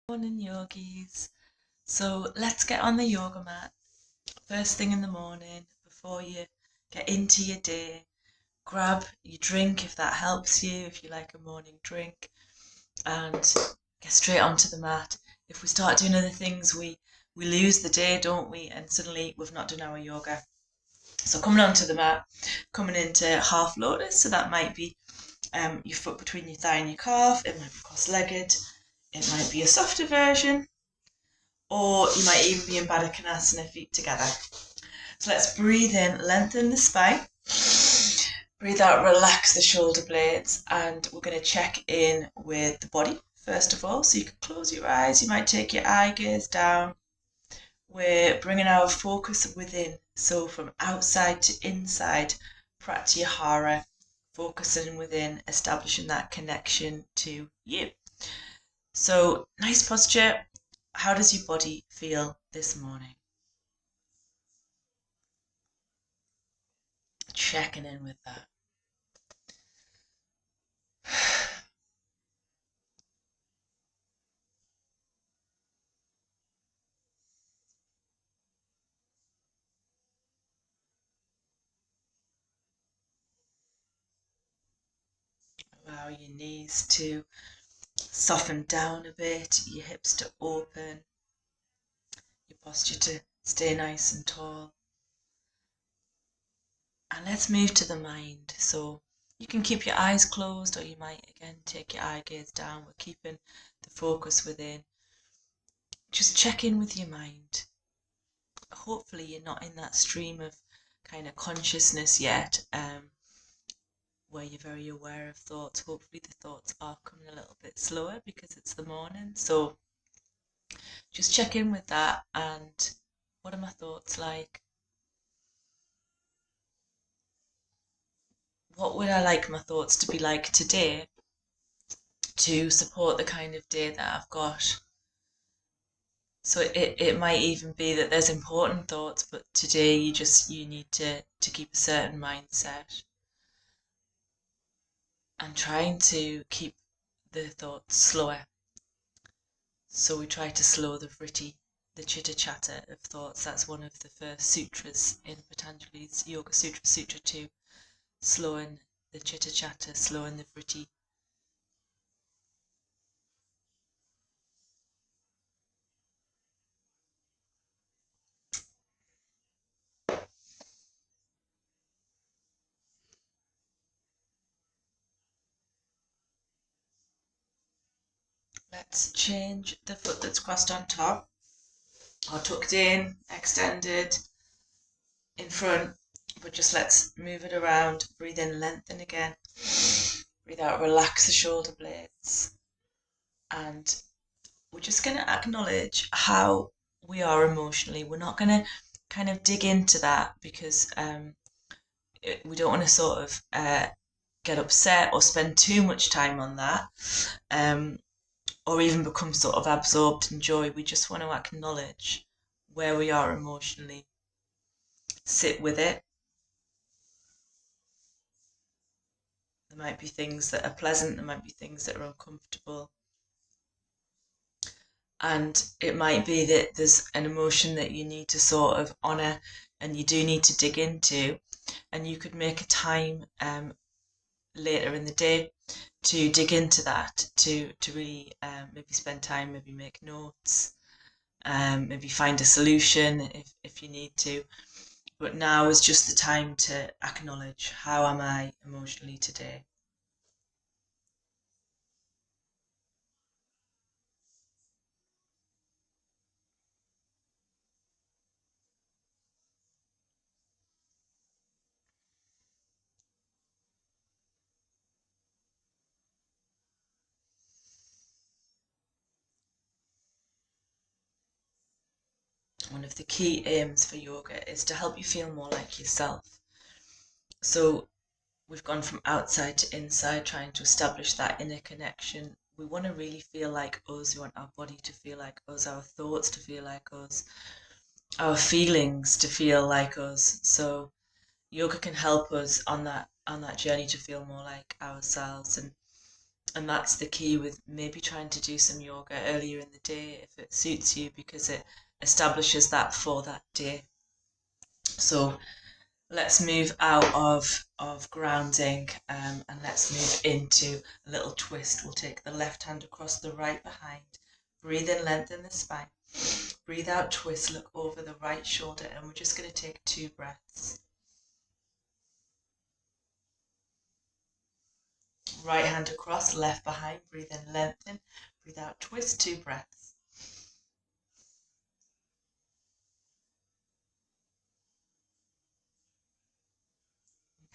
Morning, yogis. So let's get on the yoga mat first thing in the morning before you get into your day. Grab your drink if that helps you, if you like a morning drink, and get straight onto the mat. If we start doing other things, we lose the day, don't we? And suddenly we've not done our yoga. So coming onto the mat, coming into half lotus, so that might be your foot between your thigh and your calf. It might be cross-legged. It might be a softer version, or you might even be in Baddha Konasana, feet together. So let's breathe in, lengthen the spine. Breathe out, relax the shoulder blades, and we're going to check in with the body first of all. So you can close your eyes, you might take your eye gaze down. We're bringing our focus within, so from outside to inside, pratyahara, focusing within, establishing that connection to you. So nice posture. How does your body feel this morning? Checking in with that. Allow your knees to soften down a bit, your hips to open, your posture to stay nice and tall. And let's move to the mind. So you can keep your eyes closed, or you might again take your eye gaze down. We're keeping the focus within. Just check in with your mind. Hopefully you're not in that stream of kind of consciousness yet, where you're very aware of thoughts. Hopefully the thoughts are coming a little bit slower because it's the morning. So just check in with that, and what are my thoughts like? What would I like my thoughts to be like today to support the kind of day that I've got? So it might even be that there's important thoughts, but today you need to keep a certain mindset, and trying to keep the thoughts slower. So we try to slow the vritti, the chitter chatter of thoughts. That's one of the first sutras in Patanjali's Yoga Sutra, Sutra 2, slowing the chitter chatter, slowing the vritti. Let's change the foot that's crossed on top, or tucked in, extended, in front, but just let's move it around. Breathe in, lengthen again. Breathe out, relax the shoulder blades. And we're just going to acknowledge how we are emotionally. We're not going to kind of dig into that because we don't want to sort of get upset or spend too much time on that, or even become sort of absorbed in joy. We just want to acknowledge where we are emotionally, sit with it. There might be things that are pleasant, there might be things that are uncomfortable. And it might be that there's an emotion that you need to sort of honour and you do need to dig into, and you could make a time later in the day to dig into that, to really maybe spend time, maybe make notes, maybe find a solution if you need to. But now is just the time to acknowledge, how am I emotionally today? One of the key aims for yoga is to help you feel more like yourself. So we've gone from outside to inside, trying to establish that inner connection. We want to really feel like us. We want our body to feel like us, our thoughts to feel like us, our feelings to feel like us. So yoga can help us on that journey to feel more like ourselves. And And that's the key with maybe trying to do some yoga earlier in the day if it suits you, because it establishes that for that day. So let's move out of grounding, and let's move into a little twist. We'll take the left hand across the right behind. Breathe in, lengthen the spine. Breathe out, twist, look over the right shoulder, and we're just going to take 2 breaths. Right hand across, left behind. Breathe in, lengthen. Breathe out, twist, 2 breaths.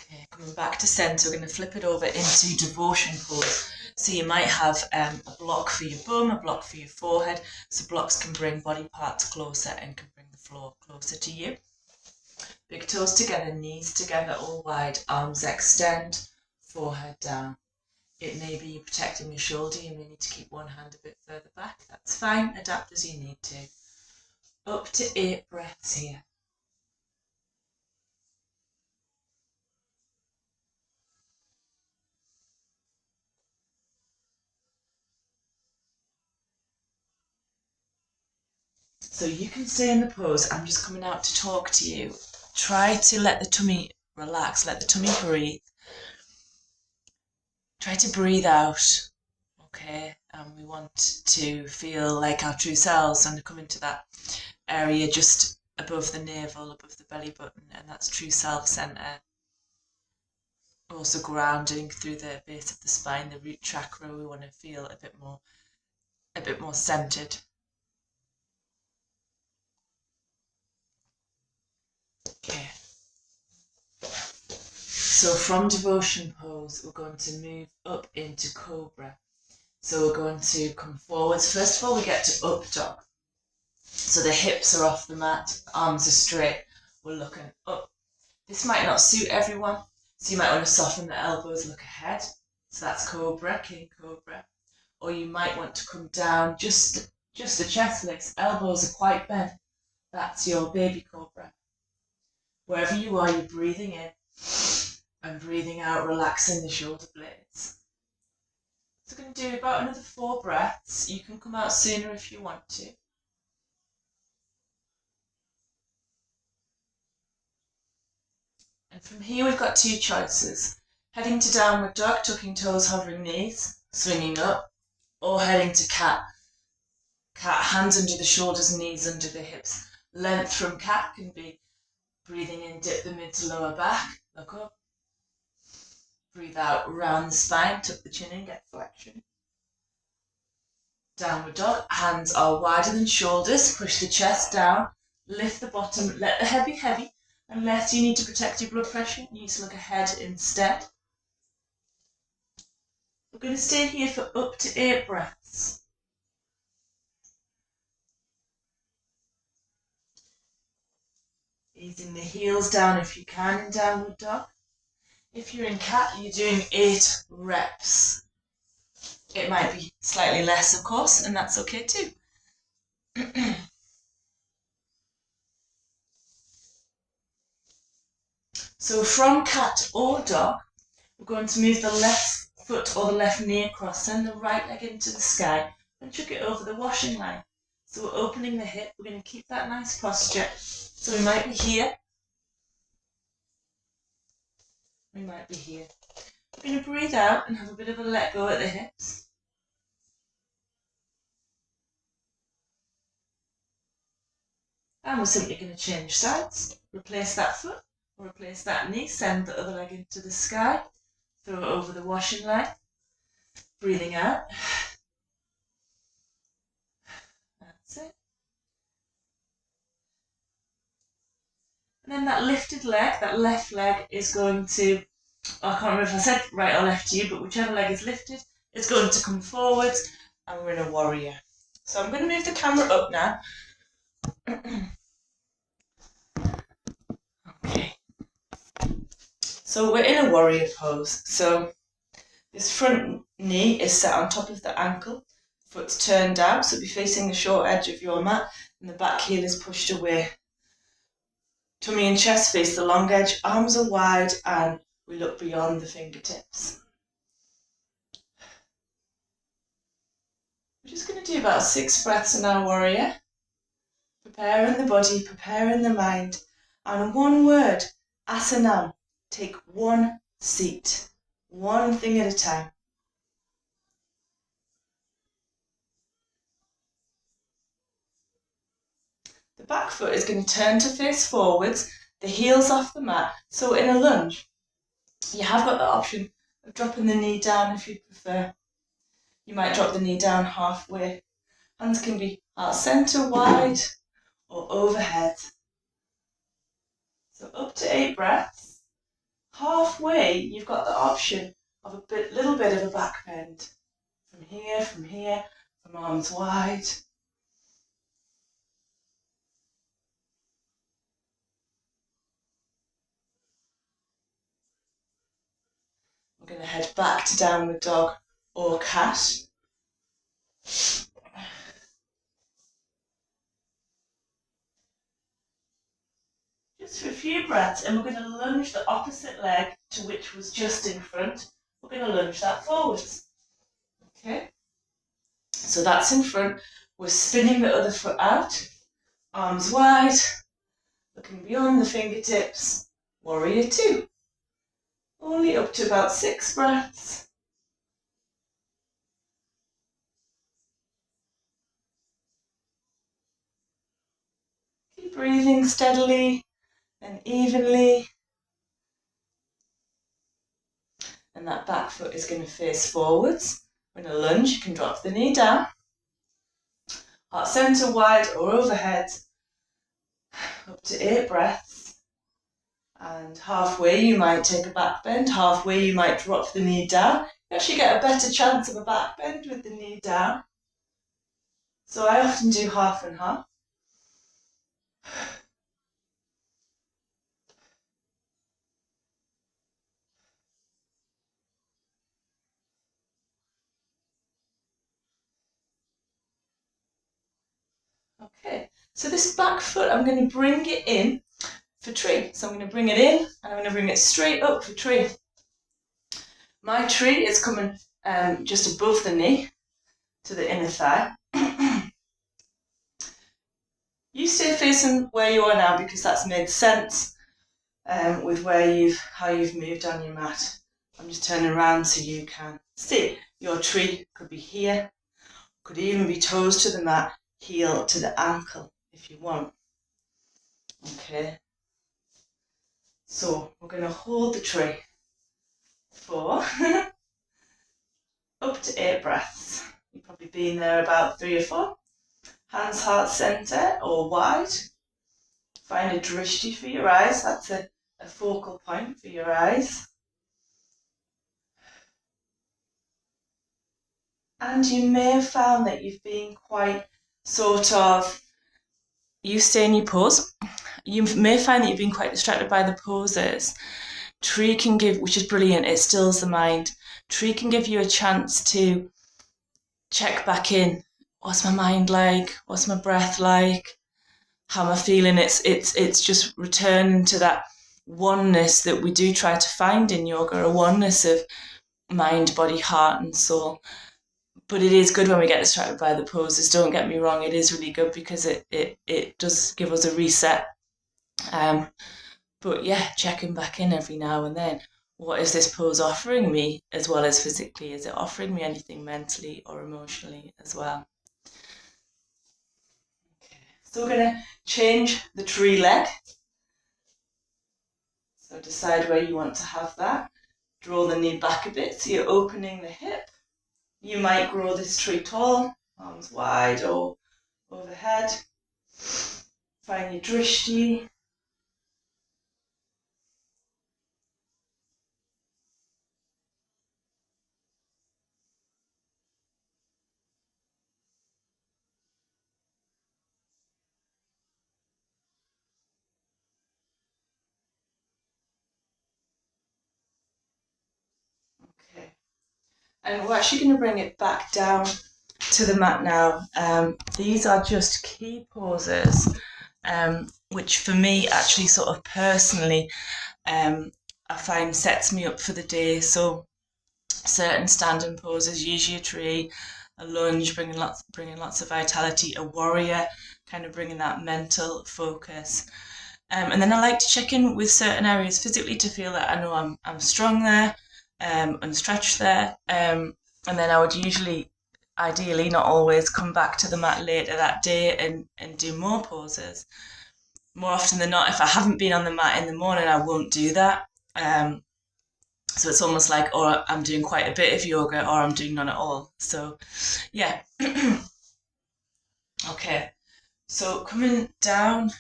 Okay, coming back to centre, we're going to flip it over into devotion pose. So you might have a block for your bum, a block for your forehead. So blocks can bring body parts closer and can bring the floor closer to you. Big toes together, knees together, all wide, arms extend, forehead down. It may be protecting your shoulder, you may need to keep one hand a bit further back. That's fine, adapt as you need to. Up to 8 breaths here. So you can stay in the pose. I'm just coming out to talk to you. Try to let the tummy relax, let the tummy breathe. Try to breathe out, okay? And we want to feel like our true selves and come into that area just above the navel, above the belly button, and that's true self center. Also grounding through the base of the spine, the root chakra. We want to feel a bit more centered. Okay. So from devotion pose, we're going to move up into cobra. So we're going to come forwards. First of all, we get to up dog. So the hips are off the mat, arms are straight. We're looking up. This might not suit everyone, so you might want to soften the elbows, look ahead. So that's cobra, king cobra. Or you might want to come down just the chest legs. Elbows are quite bent. That's your baby cobra. Wherever you are, you're breathing in and breathing out, relaxing the shoulder blades. So we're going to do about another 4 breaths. You can come out sooner if you want to. And from here we've got 2 choices. Heading to downward dog, tucking toes, hovering knees, swinging up, or heading to cat. Cat, hands under the shoulders, knees under the hips. Length from cat can be breathing in, dip the mid to lower back, look up. Breathe out, round the spine, tuck the chin in, get flexion. Downward dog, hands are wider than shoulders, push the chest down, lift the bottom, let the head be heavy. Unless you need to protect your blood pressure, you need to look ahead instead. We're going to stay here for up to 8 breaths. Easing the heels down if you can in downward dog. If you're in cat, you're doing 8 reps. It might be slightly less, of course, and that's okay too. So from cat or dog, we're going to move the left foot or the left knee across, send the right leg into the sky and chuck it over the washing line. So we're opening the hip, we're going to keep that nice posture. So we might be here, we might be here. We're going to breathe out and have a bit of a let go at the hips. And we're simply going to change sides, replace that foot, or replace that knee, send the other leg into the sky, throw it over the washing line, breathing out. That's it. And then that lifted leg, that left leg is going to, I can't remember if I said right or left to you, but whichever leg is lifted is going to come forwards, and we're in a warrior. So I'm going to move the camera up now. Okay. So we're in a warrior pose. So this front knee is set on top of the ankle, foot's turned out, so be facing the short edge of your mat, and the back heel is pushed away. Tummy and chest face the long edge, arms are wide, and we look beyond the fingertips. We're just going to do about 6 breaths in our warrior. Preparing the body, preparing the mind. And one word, asanam. Take one seat, one thing at a time. The back foot is going to turn to face forwards, the heels off the mat. So in a lunge, you have got the option of dropping the knee down if you prefer. You might drop the knee down halfway. Hands can be heart center wide or overhead. So up to 8 breaths. Halfway, you've got the option of a little bit of a back bend. From here, from arms wide. We're going to head back to downward dog or cat. Just for a few breaths, and we're going to lunge the opposite leg to which was just in front. We're going to lunge that forwards. Okay? So that's in front. We're spinning the other foot out. Arms wide. Looking beyond the fingertips. Warrior 2. Only up to about 6 breaths. Keep breathing steadily and evenly. And that back foot is going to face forwards. When a lunge, you can drop the knee down. Heart center wide or overhead. Up to 8 breaths. And halfway you might take a back bend. Halfway you might drop the knee down. You actually get a better chance of a back bend with the knee down. So I often do half and half. Okay, so this back foot, I'm going to bring it in for tree. So I'm going to bring it in and I'm going to bring it straight up for tree. My tree is coming just above the knee to the inner thigh. You stay facing where you are now because that's made sense with how you've moved on your mat. I'm just turning around so you can see. Your tree could be here, could even be toes to the mat, heel to the ankle if you want. Okay. So we're going to hold the tree for up to 8 breaths. You've probably been there about 3 or 4. Hands heart center or wide. Find a drishti for your eyes. That's a focal point for your eyes. And you may have found that you've been quite you stay in your pose. You may find that you've been quite distracted by the poses. Tree can give, which is brilliant, it stills the mind. Tree can give you a chance to check back in. What's my mind like? What's my breath like? How am I feeling? It's just returning to that oneness that we do try to find in yoga, a oneness of mind, body, heart and soul. But it is good when we get distracted by the poses, don't get me wrong, it is really good because it does give us a reset. But yeah, checking back in every now and then. What is this pose offering me as well as physically? Is it offering me anything mentally or emotionally as well? Okay, so we're going to change the tree leg. So decide where you want to have that. Draw the knee back a bit so you're opening the hip. You might grow this tree tall, arms wide or overhead. Find your drishti. Okay. And we're actually going to bring it back down to the mat now. These are just key poses, which for me actually sort of personally, I find sets me up for the day. So certain standing poses, use your tree, a lunge, bringing lots of vitality, a warrior, kind of bringing that mental focus. And then I like to check in with certain areas physically to feel that I know I'm strong there, and stretched there. And then I would usually, ideally, not always, come back to the mat later that day and do more poses. More often than not, if I haven't been on the mat in the morning, I won't do that. So it's almost like, or I'm doing quite a bit of yoga, or I'm doing none at all. So, yeah. Okay. So coming down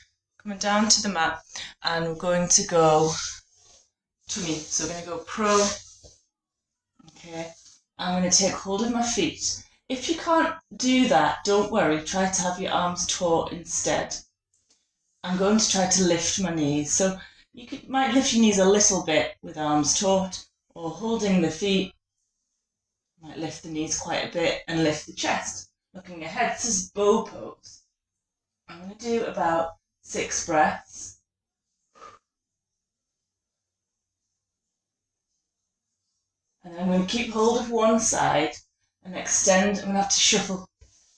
to the mat, and we're going to go tummy. So we're going to go pro. Okay. I'm going to take hold of my feet. If you can't do that, don't worry. Try to have your arms taut instead. I'm going to try to lift my knees. So might lift your knees a little bit with arms taut, or holding the feet. Might lift the knees quite a bit and lift the chest. Looking ahead, this is bow pose. I'm going to do about 6 breaths. And then I'm going to keep hold of one side and extend. I'm going to have to shuffle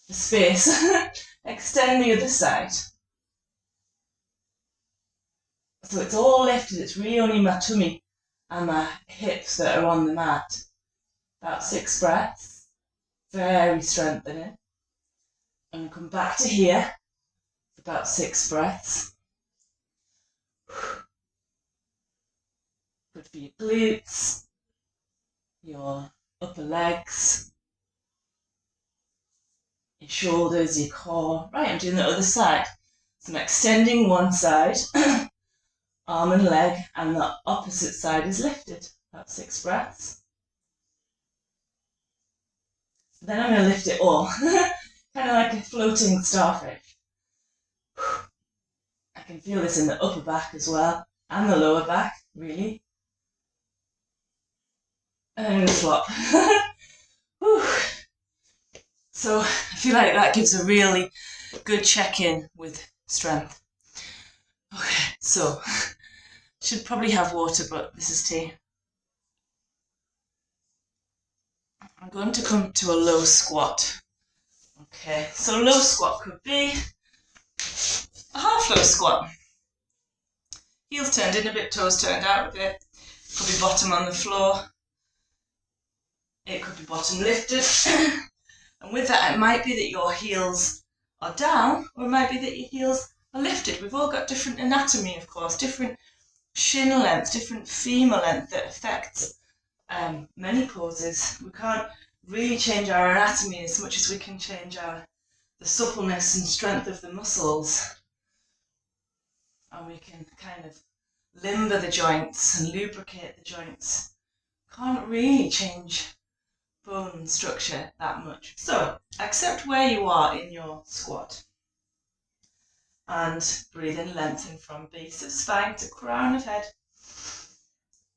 the space. Extend the other side. So it's all lifted. It's really only my tummy and my hips that are on the mat. About 6 breaths. Very strengthening. And come back to here. About 6 breaths. Good for your glutes, your upper legs, your shoulders, your core. Right, I'm doing the other side. So I'm extending one side, arm and leg, and the opposite side is lifted. About 6 breaths. Then I'm going to lift it all, kind of like a floating starfish. I can feel this in the upper back as well, and the lower back, really. And I'm going to flop. So I feel like that gives a really good check-in with strength. Okay, so should probably have water, but this is tea. I'm going to come to a low squat. Okay, so low squat could be a half low squat. Heels turned in a bit, toes turned out a bit. Could be bottom on the floor. It could be bottom lifted. And with that, it might be that your heels are down, or it might be that your heels are lifted. We've all got different anatomy, of course, different shin length, different femur length that affects many poses. We can't really change our anatomy as much as we can change the suppleness and strength of the muscles. And we can kind of limber the joints and lubricate the joints. Can't really change bone structure that much. So accept where you are in your squat. And breathe in, lengthen from base of spine to crown of head.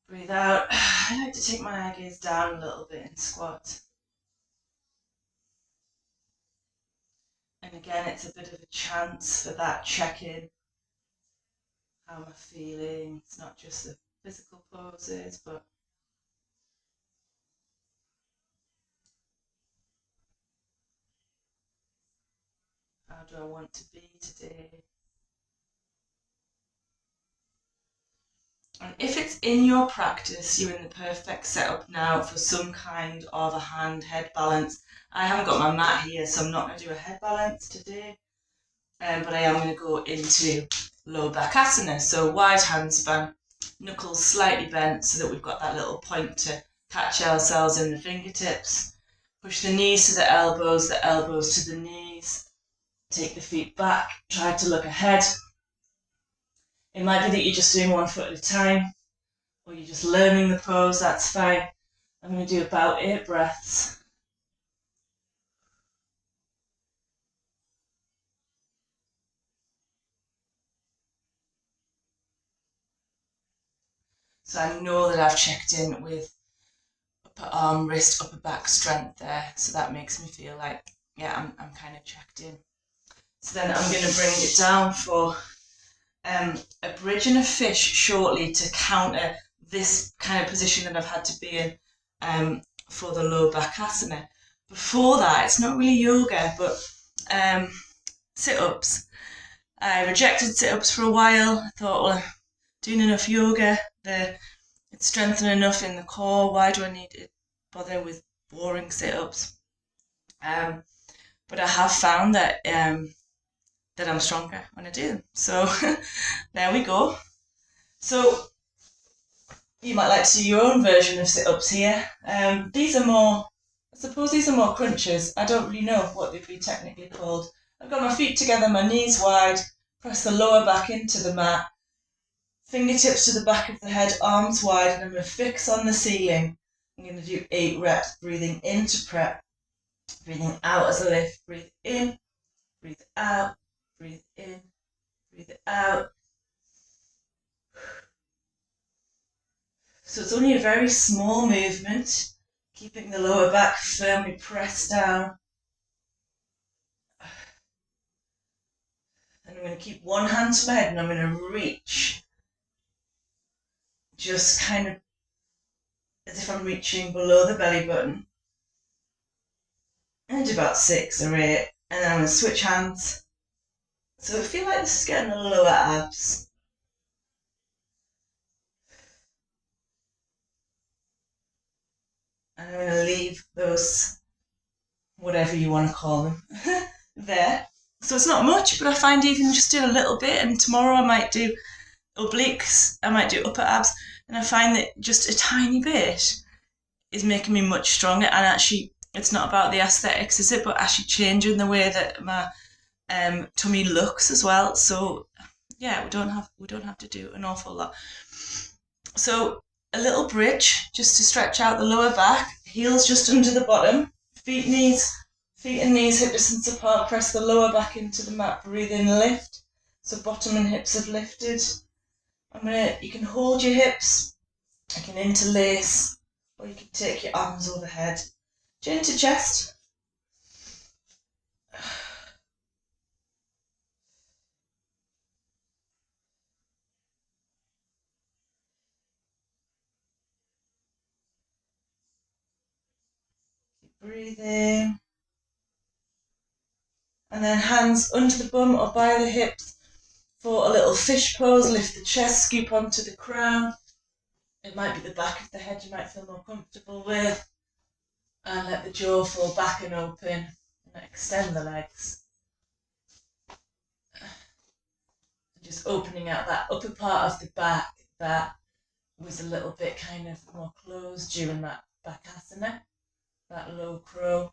Breathe out. I like to take my eye gaze down a little bit in squat. And again, it's a bit of a chance for that check-in. How am I feeling? It's not just the physical poses, but how do I want to be today? And if it's in your practice, you're in the perfect setup now for some kind of a hand-head balance. I haven't got my mat here, so I'm not going to do a head balance today. But I am going to go into low back asana. So wide handspan, knuckles slightly bent so that we've got that little point to catch ourselves in the fingertips. Push the knees to the elbows to the knees. Take the feet back, try to look ahead. It might be that you're just doing one foot at a time, or you're just learning the pose, that's fine. I'm going to do about 8 breaths. So I know that I've checked in with upper arm, wrist, upper back strength there. So that makes me feel like, yeah, I'm kind of checked in. So then I'm going to bring it down for a bridge and a fish shortly to counter this kind of position that I've had to be in for the low back asana. before that, it's not really yoga, but sit-ups. I rejected sit-ups for a while. I thought, well, I'm doing enough yoga, it's strengthening enough in the core. Why do I need to bother with boring sit-ups? But I have found that I'm stronger when I do them. So there we go. So you might like to do your own version of sit-ups here. These are more, I suppose these are more crunches. I don't really know what they'd be technically called. I've got my feet together, my knees wide, press the lower back into the mat, fingertips to the back of the head, arms wide, and I'm going to fix on the ceiling. I'm going to do 8 reps, breathing in to prep, breathing out as a lift, breathe in, breathe out, breathe in, breathe out. So it's only a very small movement, keeping the lower back firmly pressed down. And I'm going to keep one hand to my head and I'm going to reach, just kind of as if I'm reaching below the belly button. And do about 6 or 8, and then I'm going to switch hands. So I feel like this is getting the lower abs. And I'm going to leave those, whatever you want to call them, there. So it's not much, but I find even just doing a little bit, and tomorrow I might do obliques, I might do upper abs, and I find that just a tiny bit is making me much stronger. And actually, it's not about the aesthetics, is it? But actually changing the way that my tummy looks as well. So yeah, we don't have to do an awful lot. So a little bridge just to stretch out the lower back, heels just under the bottom, feet and knees hip distance apart, press the lower back into the mat, breathe in, lift. So bottom and hips have lifted. You can hold your hips, you can interlace, or you can take your arms overhead. Chin to chest. Keep breathing. And then hands under the bum or by the hips for a little fish pose. Lift the chest, scoop onto the crown. It might be the back of the head you might feel more comfortable with. And let the jaw fall back and open. And extend the legs. And just opening out that upper part of the back that was a little bit kind of more closed during that bakasana, that low crow.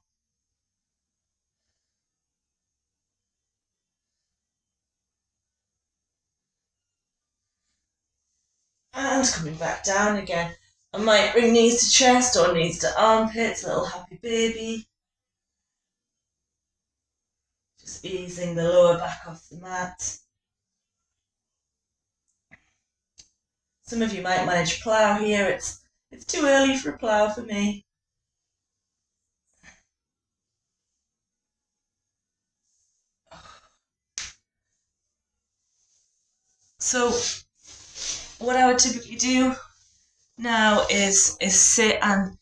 And coming back down again. I might bring knees to chest or knees to armpits, a little happy baby. Just easing the lower back off the mat. Some of you might manage plough here. It's too early for a plough for me. So what I would typically do now is sit, and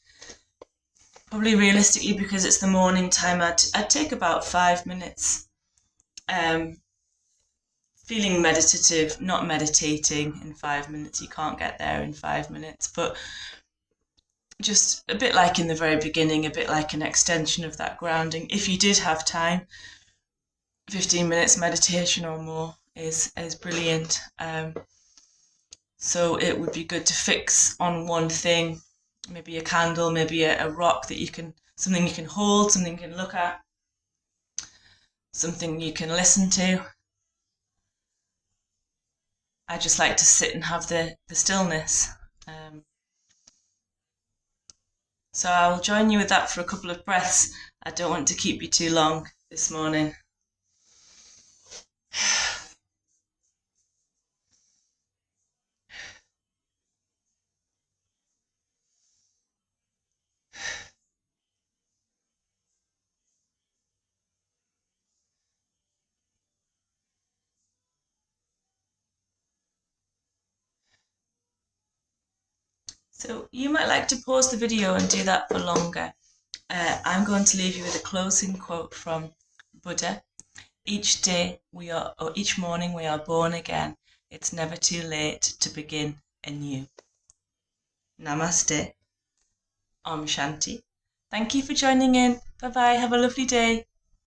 probably realistically, because it's the morning time, I'd take about 5 minutes. Feeling meditative, not meditating in 5 minutes. You can't get there in 5 minutes, but just a bit like in the very beginning, a bit like an extension of that grounding. If you did have time, 15 minutes meditation or more is brilliant. So it would be good to fix on one thing, maybe a candle, maybe a rock something you can hold, something you can look at, something you can listen to. I just like to sit and have the stillness. So I'll join you with that for a couple of breaths. I don't want to keep you too long this morning. So you might like to pause the video and do that for longer. I'm going to leave you with a closing quote from Buddha. Each day we are, or each morning we are born again. It's never too late to begin anew. Namaste. Om Shanti. Thank you for joining in. Bye bye. Have a lovely day.